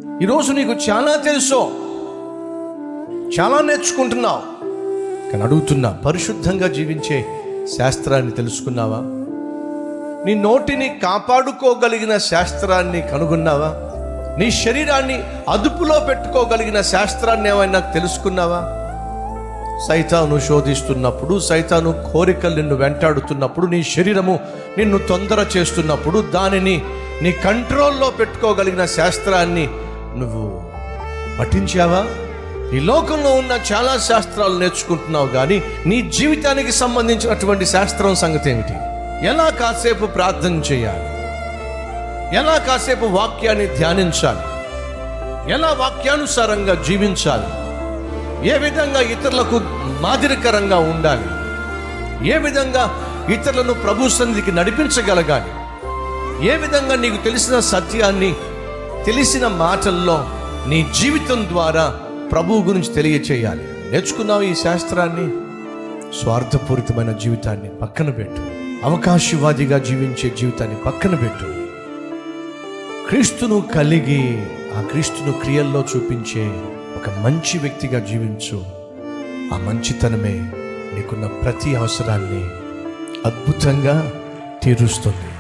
ఈరోజు నీకు చాలా తెలుసు, చాలా నేర్చుకుంటున్నావు, కానీ అడుగుతున్నా, పరిశుద్ధంగా జీవించే శాస్త్రాన్ని తెలుసుకున్నావా? నీ నోటిని కాపాడుకోగలిగిన శాస్త్రాన్ని కనుగొన్నావా? నీ శరీరాన్ని అదుపులో పెట్టుకోగలిగిన శాస్త్రాన్ని ఏమైనా తెలుసుకున్నావా? సైతాను శోధిస్తున్నప్పుడు, సైతాను కోరికలు నిన్ను వెంటాడుతున్నప్పుడు, నీ శరీరము నిన్ను తొందర చేస్తున్నప్పుడు, దానిని నీ కంట్రోల్లో పెట్టుకోగలిగిన శాస్త్రాన్ని నువ్వు పఠించావా? ఈ లోకంలో ఉన్న చాలా శాస్త్రాలు నేర్చుకుంటున్నావు, కానీ నీ జీవితానికి సంబంధించినటువంటి శాస్త్రం సంగతి ఏమిటి? ఎలా కాసేపు ప్రార్థన చేయాలి, ఎలా కాసేపు వాక్యాన్ని ధ్యానించాలి, ఎలా వాక్యానుసారంగా జీవించాలి, ఏ విధంగా ఇతరులకు మాదిరికరంగా ఉండాలి, ఏ విధంగా ఇతరులను ప్రభు సన్నిధికి నడిపించగలగాలి, ఏ విధంగా నీకు తెలిసిన సత్యాన్ని తెలిసిన మాటల్లో నీ జీవితం ద్వారా ప్రభువు గురించి తెలియచేయాలి. నేర్చుకున్నావు ఈ శాస్త్రాన్ని? స్వార్థపూరితమైన జీవితాన్ని పక్కన పెట్టు, అవకాశవాదిగా జీవించే జీవితాన్ని పక్కన పెట్టు. క్రీస్తును కలిగి ఆ క్రీస్తును క్రియల్లో చూపించే ఒక మంచి వ్యక్తిగా జీవించు. ఆ మంచితనమే నీకున్న ప్రతి అవసరాన్ని అద్భుతంగా తీరుస్తుంది.